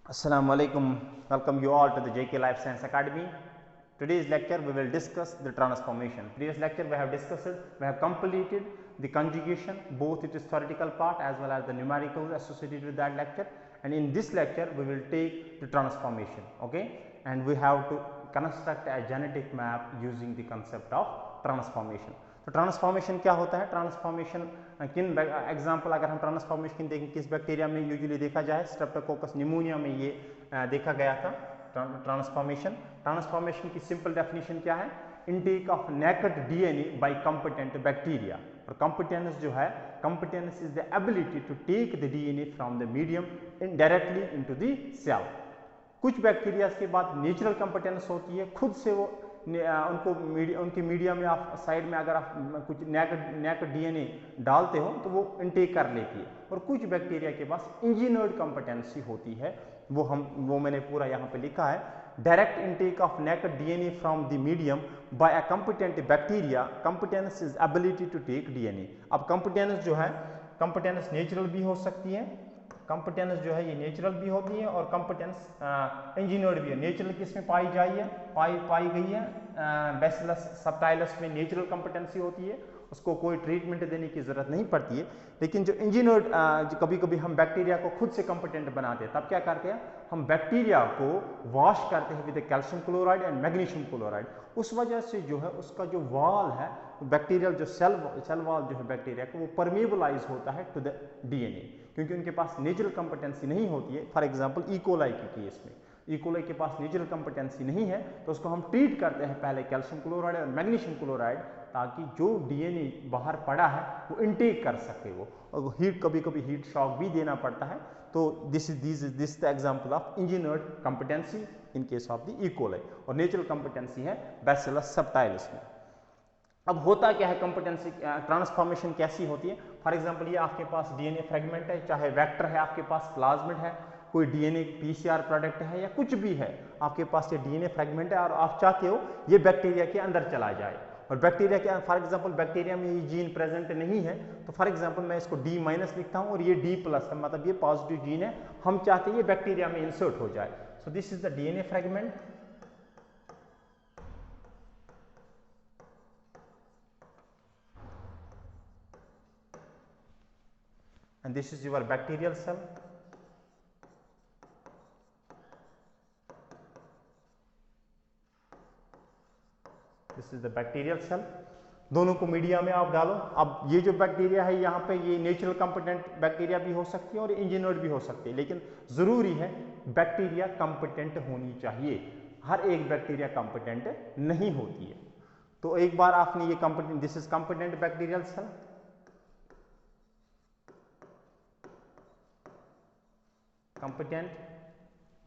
Assalamu alaikum. Welcome you all to the JK Life Science Academy. Today's lecture we will discuss the transformation. Previous lecture we have discussed it, we have completed the conjugation, both its theoretical part as well as the numericals associated with that lecture, and in this lecture we will take the transformation, okay, and we have to construct a genetic map using the concept of transformation. तो transformation क्या होता है? Transformation किन example अगर हम transformation देखें किस bacteria में यूजुअली देखा जाए, स्ट्रेप्टोकोकस निमोनिया में ये देखा गया था ट्रांसफॉर्मेशन की सिंपल डेफिनेशन क्या है? Intake of naked DNA by competent bacteria. और कॉम्पिटेंस जो है, competence is the ability to take the DNA from the medium in directly into the cell. कुछ बैक्टीरिया के बाद नेचुरल कॉम्पिटेंस होती है, खुद से वो उनके मीडिया में आप साइड में अगर आप कुछ नेकेड डीएनए डालते हो तो वो इनटेक कर लेती है। और कुछ बैक्टीरिया के पास इंजीनियर्ड कॉम्पिटेंसी होती है, वो मैंने पूरा यहाँ पे लिखा है। Direct intake of naked DNA from the medium by a competent bacteria, competence is ability to take DNA. अब कॉम्पिटेंस जो है, कॉम्पिटेंस नेचुरल भी हो सकती है, कॉम्पिटेंस जो है ये नेचुरल भी होती है और कॉम्पिटेंस इंजीनियर्ड भी है। नेचुरल किस में पाई गई है बैसिलस सबटाइलस में नेचुरल कॉम्पिटेंसी होती है, उसको कोई ट्रीटमेंट देने की जरूरत नहीं पड़ती है। लेकिन जो इंजीनियर्ड कभी कभी हम बैक्टीरिया को खुद से कॉम्पिटेंट बनाते हैं, तब क्या करते हैं? हम बैक्टीरिया को वॉश करते हैं with calcium chloride and magnesium chloride. उस वजह से जो है उसका जो वॉल है, बैक्टीरियल जो सेल वॉल जो है बैक्टीरिया का, वो परमेबलाइज होता है टू द डीएनए, क्योंकि उनके पास नेचुरल कॉम्पिटेंसी नहीं होती है। फॉर एग्जांपल इकोलाई के केस में, इकोलाई के पास नेचुरल कॉम्पिटेंसी नहीं है, तो उसको हम ट्रीट करते हैं पहले कैल्शियम क्लोराइड और मैग्नीशियम क्लोराइड, ताकि जो डीएनए बाहर पड़ा है वो इनटेक कर सके वो। और हीट, कभी कभी हीट शॉक भी देना पड़ता है। तो this is the example of engineered competency in case of the E coli. और नेचुरल कॉम्पिटेंसी है बैसिलस सबटाइलस में। अब होता क्या है कॉम्पिटेंसी, ट्रांसफॉर्मेशन कैसी होती है? फॉर एग्जांपल ये आपके पास डीएनए फ्रेगमेंट है, चाहे वेक्टर है आपके पास, प्लाज्मिड है, कोई डीएनए पीसीआर प्रोडक्ट है या कुछ भी है, आपके पास ये डीएनए फ्रेगमेंट है और आप चाहते हो ये बैक्टीरिया के अंदर चला जाए। और बैक्टीरिया के, फॉर एग्जांपल बैक्टीरिया में ये जीन प्रेजेंट नहीं है, तो फॉर एग्जांपल मैं इसको D- लिखता हूँ और ये D+ है, मतलब ये पॉजिटिव जीन है, हम चाहते हैं ये बैक्टीरिया में इंसर्ट हो जाए। So this is the DNA fragment, and this is your bacterial cell. This is the bacterial cell. दोनों को मीडिया में आप डालो। अब ये जो बैक्टीरिया है यहाँ पे, ये नेचुरल कॉम्पिटेंट बैक्टीरिया भी हो सकती है और इंजीनियर्ड भी हो सकती है, लेकिन जरूरी है बैक्टीरिया कॉम्पिटेंट होनी चाहिए। हर एक बैक्टीरिया कॉम्पिटेंट नहीं होती है। तो एक बार आपने ये competent, this is competent bacterial cell, competent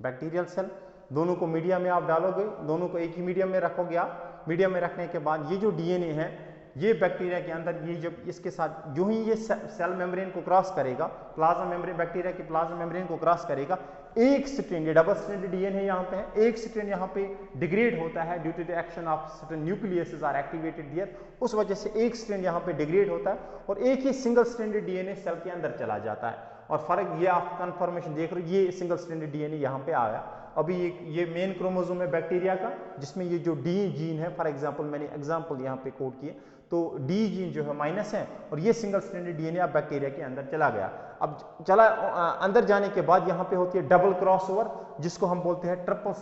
bacterial cell, दोनों को मीडिया में आप डालोगे, दोनों को एक ही मीडियम में रखोगे आप। मीडियम में रखने के बाद ये जो डीएनए है, ये बैक्टीरिया के अंदर, ये जब इसके साथ जो ही ये सेल मेम्ब्रेन को क्रॉस करेगा, प्लाज्मा मेम्ब्रेन, बैक्टीरिया की प्लाज्मा मेम्ब्रेन को क्रॉस करेगा, एक स्ट्रैंड, ये डबल स्ट्रैंड डीएनए यहाँ पे है, एक स्ट्रैंड यहाँ पे डिग्रेड होता है due to the action of certain nucleases are activated here, उस वजह से एक स्ट्रैंड यहाँ पे डिग्रेड होता है और एक ही सिंगल स्ट्रैंडेड डीएनए सेल के अंदर चला जाता है। और फर्क ये आप कन्फर्मेशन देख रहे हो, ये सिंगल स्ट्रैंडेड डीएनए यहाँ पे आया। अभी ये मेन क्रोमोसोम है बैक्टीरिया का, जिसमें ये जो डी जीन है, फॉर एग्जांपल मैंने एग्जांपल यहाँ पे कोड किए, तो डी जीन जो है माइनस है और ये सिंगल स्ट्रैंडेड डीएनए अब बैक्टीरिया के अंदर चला गया। अब चला अंदर जाने के बाद यहाँ पे होती है डबल क्रॉसओवर, जिसको हम बोलते हैं ट्रिपल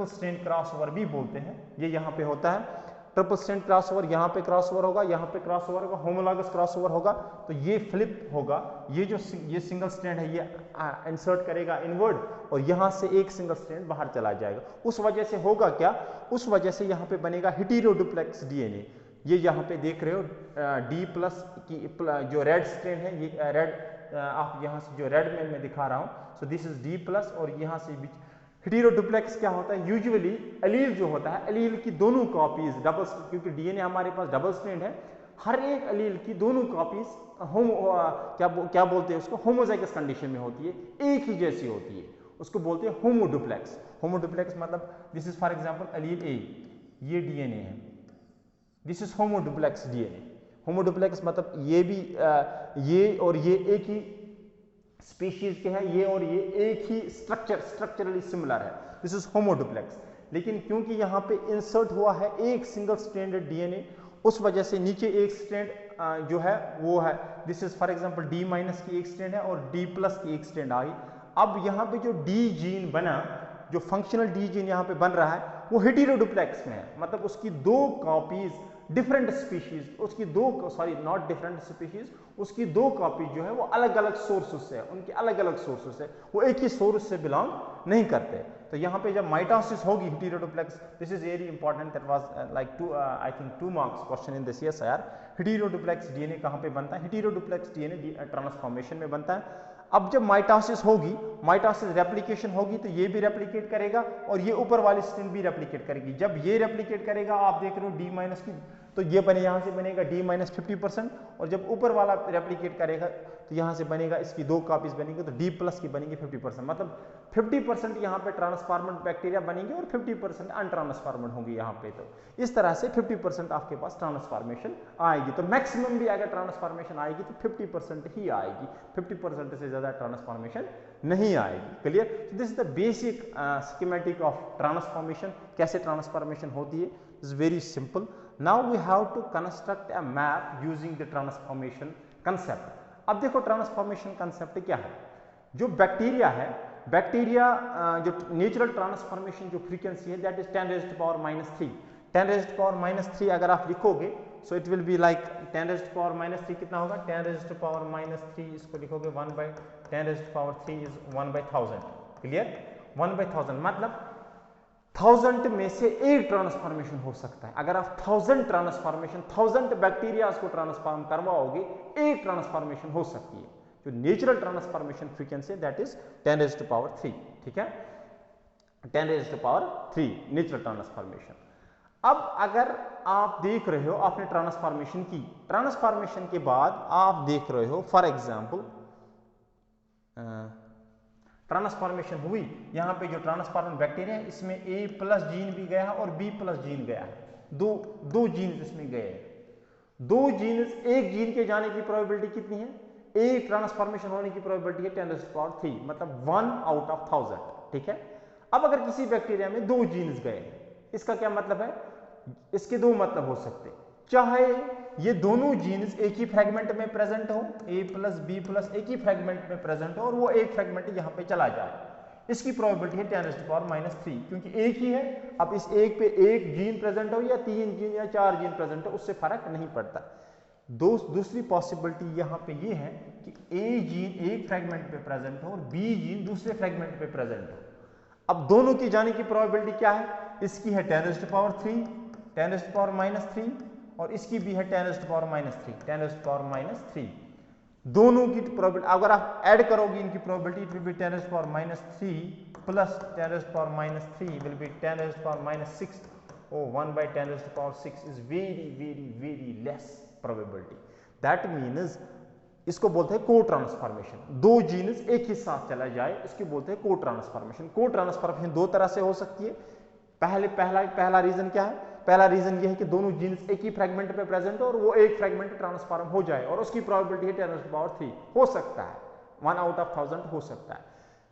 स्ट्रैंड क्रॉसओवर भी बोलते हैं। ये यहाँ पे होता है ट्रिपल स्ट्रैंड क्रॉसओवर, यहाँ पे क्रॉसओवर होगा, यहाँ पे क्रॉसओवर होगा, होमोलॉगस क्रॉसओवर होगा, तो ये फ्लिप होगा। ये सिंगल स्ट्रैंड है, ये इंसर्ट करेगा इनवर्ड और यहाँ से एक सिंगल स्ट्रैंड बाहर चला जाएगा। उस वजह से होगा क्या? उस वजह से यहाँ पे बनेगा हेटेरोडुप्लेक्स डीएनए। ये यहाँ पे देख रहे हो D+ की जो रेड स्ट्रैंड है, ये रेड, आप यहाँ से जो रेड में मैं दिखा रहा हूँ, सो दिस इज D+ और यहाँ से बीच हेटेरोडुप्लेक्स क्या होता है? यूजुअली एलील जो होता है, एलील की दोनों कॉपीज डबल, क्योंकि डीएनए हमारे पास डबल स्ट्रैंड है, हर एक एलील की दोनों कॉपीज क्या बोलते हैं उसको, होमोजाइगस कंडीशन में होती है, एक ही जैसी होती है, उसको बोलते हैं होमोडुप्लेक्स। होमोडुप्लेक्स मतलब this is for example allele A, ये डीएनए है, this is homoduplex DNA. Homoduplex मतलब ये भी ये और ये एक ही स्पीशीज के हैं ये और ये एक ही स्ट्रक्चरली सिमिलर है, दिस इज होमोडुप्लेक्स। लेकिन क्योंकि यहाँ पे इंसर्ट हुआ है एक सिंगल स्ट्रैंडेड डीएनए, उस वजह से नीचे एक स्ट्रैंड जो है वो है, this is for example D minus की एक स्ट्रैंड है और डी प्लस की एक स्ट्रैंड आई। अब यहाँ पे जो डी जीन बना, जो फंक्शनल डी जीन यहाँ पे बन रहा है वो हेटेरोडुप्लेक्स में है, मतलब उसकी दो कॉपीज डिफरेंट स्पीशीज, उसकी दो सॉरी नॉट डिफरेंट स्पीशीज, उसकी दो कॉपी जो है वो अलग अलग सोर्सेस से है, उनके अलग अलग सोर्सेस है, वो एक ही सोर्स से बिलोंग नहीं करते। तो यहाँ पे जब माइटोसिस होगी heteroduplex, this is very important, that was like I think 2 marks question in this year यार। हेटेरोडुप्लेक्स डीएनए कहाँ पे बनता है? हेटेरोडुप्लेक्स डीएनए ट्रांसफॉर्मेशन में बनता है। अब जब माइटोसिस होगी, माइटोसिस रेप्लिकेशन होगी, तो ये भी रेप्लिकेट करेगा और ये ऊपर वाली स्ट्रिंग भी रेप्लिकेट करेगी। जब ये रेप्लिकेट करेगा, आप देख रहे हो डी माइनस की, तो ये बने यहाँ से बनेगा डी माइनस 50%, और जब ऊपर वाला रेप्लिकेट करेगा तो यहाँ से बनेगा, इसकी दो कॉपीज बनेंगी तो डी प्लस की बनेंगी 50%, मतलब 50% यहाँ पे ट्रांसफॉर्मेंट बैक्टीरिया बनेंगे और 50% अनट्रांसफॉर्मेंट होंगी यहाँ पे। तो इस तरह से 50% आपके पास ट्रांसफॉर्मेशन आएगी। तो मैक्सिमम भी अगर ट्रांसफॉर्मेशन आएगी तो 50% ही आएगी, 50% से ज्यादा ट्रांसफॉर्मेशन नहीं आएगी। Clear? This is the basic schematic of transformation. कैसे ट्रांसफॉर्मेशन होती है? Is very simple. Now we have to construct a map using the transformation concept. अब देखो ट्रांसफॉर्मेशन कंसेप्ट क्या है। जो बैक्टीरिया है, बैक्टीरिया जो नेचुरल ट्रांसफॉर्मेशन जो फ्रीक्वेंसी है दैट इज 10⁻³ 10⁻³ अगर आप लिखोगे, so it will be like 10⁻³ कितना होगा? 10⁻³ इसको लिखोगे 1/10⁻³ इज 1/1000। क्लियर? 1/1000 मतलब 1000 में से एक ट्रांसफॉर्मेशन हो सकता है। अगर आप 1000 ट्रांसफॉर्मेशन 1000 बैक्टीरिया को ट्रांसफॉर्म करवाओगे, एक ट्रांसफॉर्मेशन हो सकती है। जो natural transformation frequency that is 10⁻³। ठीक है? 10⁻³ नेचुरल ट्रांसफॉर्मेशन। अब अगर आप देख रहे हो, आपने ट्रांसफॉर्मेशन की, ट्रांसफॉर्मेशन के बाद आप देख रहे हो फॉर एग्जाम्पल ट्रांसफॉर्मेशन हुई, यहाँ पे जो ट्रांसफॉर्मेंट बैक्टीरिया है इसमें A+ जीन भी गया और B+ जीन गया है, दो जीन इसमें गए हैं। दो जीन, एक जीन के जाने की प्रोबेबिलिटी कितनी है? एक ट्रांसफॉर्मेशन होने की प्रोबेबिलिटी है 10⁻³ मतलब 1/1000। ठीक है? अब अगर किसी बैक्टीरिया में दो जीन्स गए, इसका क्या मतलब है? इसके दो मतलब हो सकते हैं। चाहे ये दोनों जीन्स एक ही फ्रेगमेंट में प्रेजेंट हो, A+ B+ एक ही फ्रेगमेंट में प्रेजेंट हो और वो एक फ्रेगमेंट यहाँ पे चला जाए, इसकी प्रोबेबिलिटी है 10⁻³ क्योंकि एक ही है। अब इस एक पे एक जीन प्रेजेंट हो या 3 जीन या 4 जीन प्रेजेंट हो, उससे फर्क नहीं पड़ता। दूसरी पॉसिबिलिटी यहाँ पे ये है कि A जीन एक फ्रेगमेंट पे प्रेजेंट हो और B जीन दूसरे फ्रेगमेंट पे प्रेजेंट हो। अब दोनों की जाने की प्रोबेबिलिटी क्या है? इसकी है 10⁻³ और इसकी भी है 10⁻³ दोनों की प्रोबेबिलिटी अगर आप ऐड करोगे इनकी probability, it will B 10⁻³ plus 10⁻³ will be 10⁻⁶। Oh, 1/10⁻⁶ is very less probability. That means इसको बोलते हैं को ट्रांसफॉर्मेशन। दो जीन्स एक ही साथ चला जाए, इसको बोलते हैं को ट्रांसफॉर्मेशन। को ट्रांसफॉर्मेशन दो तरह से हो सकती है। पहला रीजन क्या है? पहला रीजन ये है कि दोनों जीन्स एक ही फ्रेगमेंट पे प्रेजेंट हो और वो एक फ्रेगमेंट ट्रांसफॉर्म हो जाए और उसकी प्रोबेबिलिटी है 10⁻³ हो सकता है, 1/1000 हो सकता है।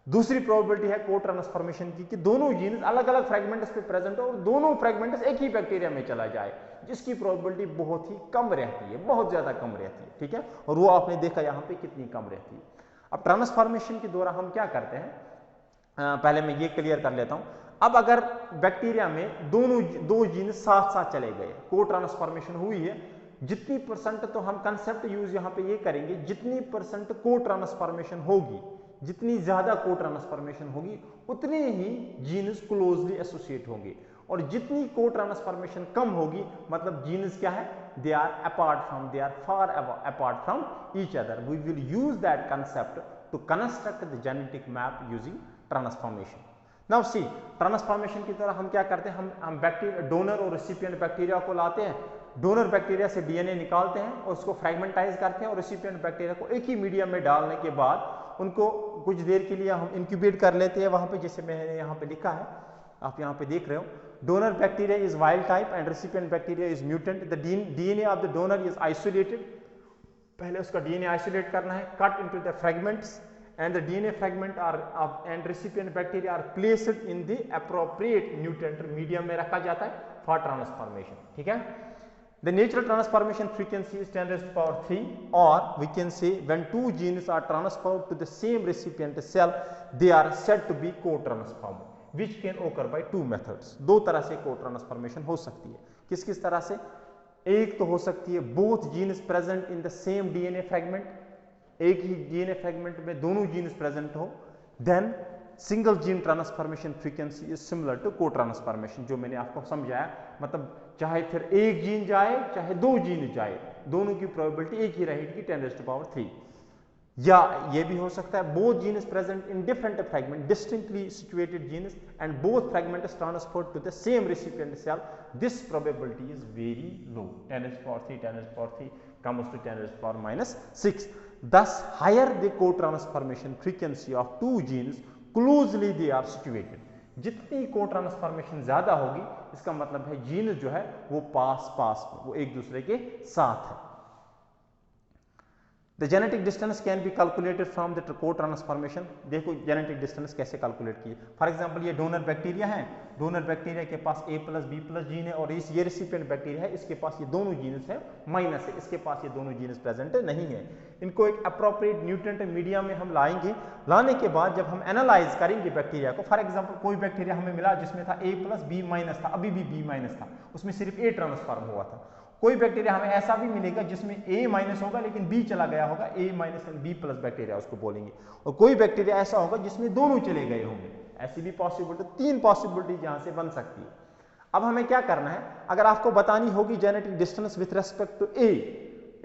दूसरी प्रोबेबिलिटी है को ट्रांसफॉर्मेशन की कि दोनों जीन्स अलग अलग फ्रेगमेंट्स पे प्रेजेंट हो और दोनों फ्रेगमेंट्स एक ही बैक्टीरिया में चला जाए, जिसकी प्रोबेबिलिटी बहुत ही कम रहती है, बहुत ज्यादा कम रहती है। ठीक है? और वो आपने देखा यहाँ पे कितनी कम रहती है। अब ट्रांसफॉर्मेशन के दौरान हम क्या करते हैं, पहले मैं ये क्लियर कर लेता हूं। अब अगर बैक्टीरिया में दो जीन साथ साथ चले गए, को ट्रांसफॉर्मेशन हुई है, जितनी परसेंट, तो हम कंसेप्ट यूज यहाँ पे ये करेंगे, जितनी परसेंट को ट्रांसफॉर्मेशन होगी, जितनी ज्यादा को ट्रांसफॉर्मेशन होगी, उतने ही जीन्स क्लोजली एसोसिएट होंगे, और जितनी को ट्रांसफॉर्मेशन कम होगी, मतलब जीन्स क्या है? They are far apart from each other. We will use that concept to construct the genetic map using transformation. Now see, transformation की तरह हम क्या करते हैं, हम बैक्टीरिया, डोनर और रेसिपिएंट बैक्टीरिया को लाते हैं, डोनर बैक्टीरिया से डीएनए निकालते हैं और उसको फ्रेगमेंटाइज करते हैं, और रेसिपिएंट बैक्टीरिया को एक ही मीडियम में डालने के बाद उनको कुछ देर के लिए हम इंक्यूबेट कर लेते हैं वहां पे, जैसे मैंने यहाँ पे लिखा है, आप यहाँ पे देख रहे हो। Donor bacteria is wild type and recipient bacteria is mutant. The DNA of the donor is isolated, पहले उसका डीएनए आइसोलेट करना है, cut into the fragments and the DNA fragment and recipient bacteria are placed in the appropriate nutrient medium में रखा जाता है for transformation. ठीक है. The natural transformation frequency is 10 raised to power 3, or we can say when two genes are transferred to the same recipient cell, they are said to be co-transformed, which can occur by two methods. दो तरह से co-transformation हो सकती है. किस किस तरह से? एक तो हो सकती है both genes present in the same DNA fragment, एक ही DNA फ्रेगमेंट में दोनों जीन्स प्रेजेंट हो, then single gene transformation frequency is similar to cotransformation, जो मैंने आपको समझाया. मतलब चाहे फिर एक जीन जाए चाहे दो जीन जाए, दोनों की प्रोबेबिलिटी एक ही रहेगी 10 raised to power 3. या ये भी हो सकता है both genes present in different fragment, distinctly situated genes, and both fragment is transferred to the same recipient cell. This probability is very low. 10 raised to power 3, 10 raised to power 3 comes to 10 raised to power -6. Thus, higher the co-transformation frequency of two genes, closely they are situated. जितनी co-transformation ज्यादा होगी, इसका मतलब है gene जो है वो पास वो एक दूसरे के साथ है. The genetic distance can be calculated from the co-transformation. देखो जेनेटिक डिस्टेंस कैसे कैलकुलेट की. फॉर एग्जांपल ये डोनर बैक्टीरिया है, डोनर बैक्टीरिया के पास A+B+ जीन है, और ये रेसिपिएंट बैक्टीरिया है, इसके पास ये दोनों जीन्स है माइनस है, इसके पास ये दोनों जीन्स प्रेजेंट नहीं है. इनको एक अप्रोप्रिएट न्यूट्रिएंट मीडिया में हम लाएंगे. लाने के बाद जब हम एनालाइज करेंगे बैक्टीरिया को, फॉर एग्जाम्पल कोई बैक्टीरिया हमें मिला जिसमें था A+B- था, अभी भी B- था, उसमें सिर्फ A ट्रांसफॉर्म हुआ था. कोई बैक्टीरिया हमें ऐसा भी मिलेगा जिसमें A- होगा लेकिन B चला गया होगा, A- एंड B+ बैक्टीरिया उसको बोलेंगे. और कोई बैक्टीरिया ऐसा होगा जिसमें दोनों चले गए होंगे. ऐसी भी पॉसिबिलिटी, 3 पॉसिबिलिटी यहां से बन सकती है. अब हमें क्या करना है, अगर आपको बतानी होगी genetic distance with respect to A,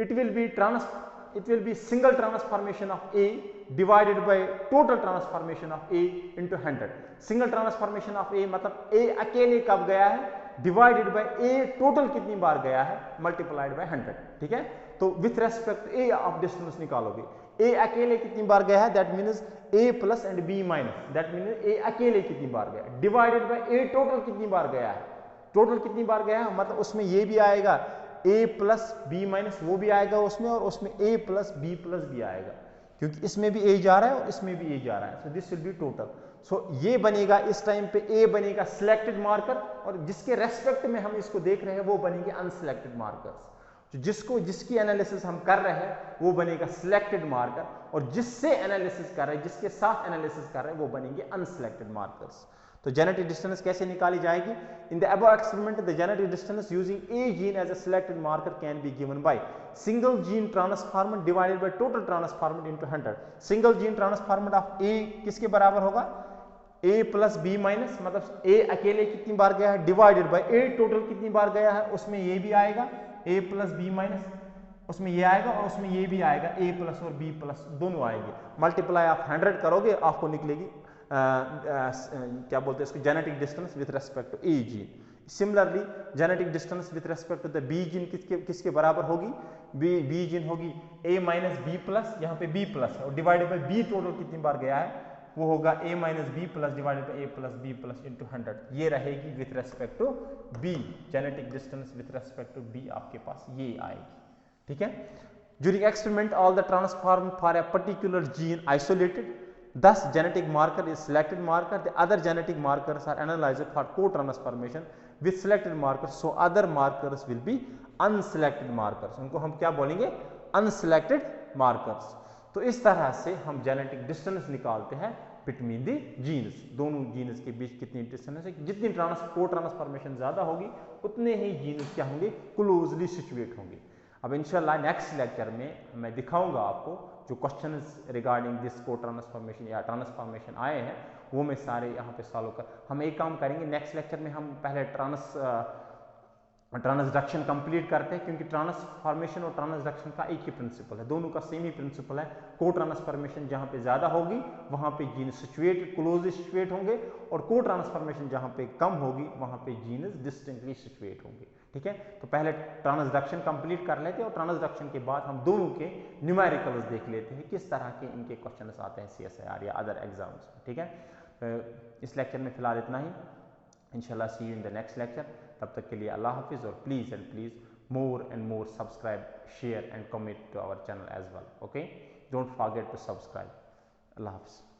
it will be single transformation of A divided by total transformation of A into 100. Single transformation of A मतलब A अकेले कब गया है डिवाइडेड बाय A टोटल कितनी बार गया है मल्टीप्लाइड बाय 100. ठीक है. तो विथ रेस्पेक्ट A आप डिस्टेंस निकालोगे. A अकेले कितनी बार गया है, that means A+ and B-, that means A अकेले कितनी बार गया, डिवाइडेड बाय A टोटल कितनी बार गया है. टोटल कितनी बार गया है मतलब उसमें ये भी आएगा A+ B- वो भी आएगा उसमें, और उसमें A+ B+ भी आएगा, क्योंकि इसमें भी A जा रहा है और इसमें भी A जा रहा है. So this will be total. So ये बनेगा, इस टाइम पे A बनेगा सिलेक्टेड मार्कर, और जिसके रेस्पेक्ट में हम इसको देख रहे हैं वो बनेंगे अनसिलेक्टेड मार्कर्स. जिसकी एनालिसिस हम कर रहे हैं वो बनेगा सिलेक्टेड मार्कर, और जिससे एनालिसिस कर रहे हैं, जिसके साथ एनालिसिस कर रहे हैं वो बनेंगे अनसिलेक्टेड मार्कर्स. तो जेनेटिक डिस्टेंस कैसे निकाली जाएगी? In the above experiment the genetic distance using A gene as a selected marker can be given by single gene transformant divided by total transformant into 100. Single gene transformant of A किसके बराबर होगा? A+ B-, मतलब A अकेले कितनी बार गया है divided by A total कितनी बार गया है, उसमें ये भी आएगा A+ B-, उसमें ये आएगा और उसमें ये भी आएगा, A+ और B+ दोनों आएंगे. मल्टीप्लाई आप 100 करोगे, आपको निकलेगी क्या बोलते हैं इसको, genetic distance with respect to A gene. Similarly genetic distance with respect to the B gene किसके बराबर होगी? B जीन होगी A- B+, यहाँ पे B+ है, और डिवाइडेड बाय B टोटल कितनी बार गया है वो होगा A- B+ divided by A+ B+ into 100. ये रहेगी with respect to B. Genetic distance with respect to B आपके पास ये आएगी. ठीक है. During experiment all the transformed for a particular gene isolated, thus genetic marker is selected marker. The other genetic markers are analyzed for co-transformation with selected markers, so other markers will be unselected markers. उनको हम क्या बोलेंगे? Unselected markers. तो इस तरह से हम genetic distance निकालते हैं बिटवीन दी जीन्स. दोनों जीन्स के बीच कितनी डिस्टेंस है, जितनी को-ट्रांसफॉर्मेशन ज्यादा होगी उतने ही जीन्स क्या होंगे, क्लोजली सिचुएट होंगे. अब इंशाल्लाह नेक्स्ट लेक्चर में मैं दिखाऊंगा आपको जो क्वेश्चंस रिगार्डिंग दिस को-ट्रांसफॉर्मेशन या ट्रांसफॉर्मेशन आए हैं वो मैं सारे यहाँ पे सॉल्व कर. हम एक काम करेंगे नेक्स्ट लेक्चर में, हम पहले ट्रांसडक्शन कंप्लीट करते हैं, क्योंकि ट्रांसफॉर्मेशन और ट्रांसडक्शन का एक ही प्रिंसिपल है, दोनों का सेम ही प्रिंसिपल है. को ट्रांसफॉर्मेशन जहाँ पे ज़्यादा होगी वहाँ पे जीन सिचुएट क्लोजली सिचुएट होंगे, और को ट्रांसफॉर्मेशन जहाँ पे कम होगी वहाँ पे जीन डिस्टिंक्टली सिचुएट होंगे. ठीक है. तो पहले ट्रांसडक्शन कंप्लीट कर लेते हैं, और ट्रांसडक्शन के बाद हम दोनों के न्यूमेरिकल्स देख लेते हैं किस तरह के इनके क्वेश्चन आते हैं CSIR या अदर एग्जाम्स. ठीक है. इस लेक्चर में फिलहाल इतना ही. इंशाल्लाह see you in the next lecture. तब तक के लिए अल्लाह हाफिज़, और please more and more subscribe, share and comment to our channel as well. Okay, don't forget to subscribe. अल्लाह हाफ़िज़।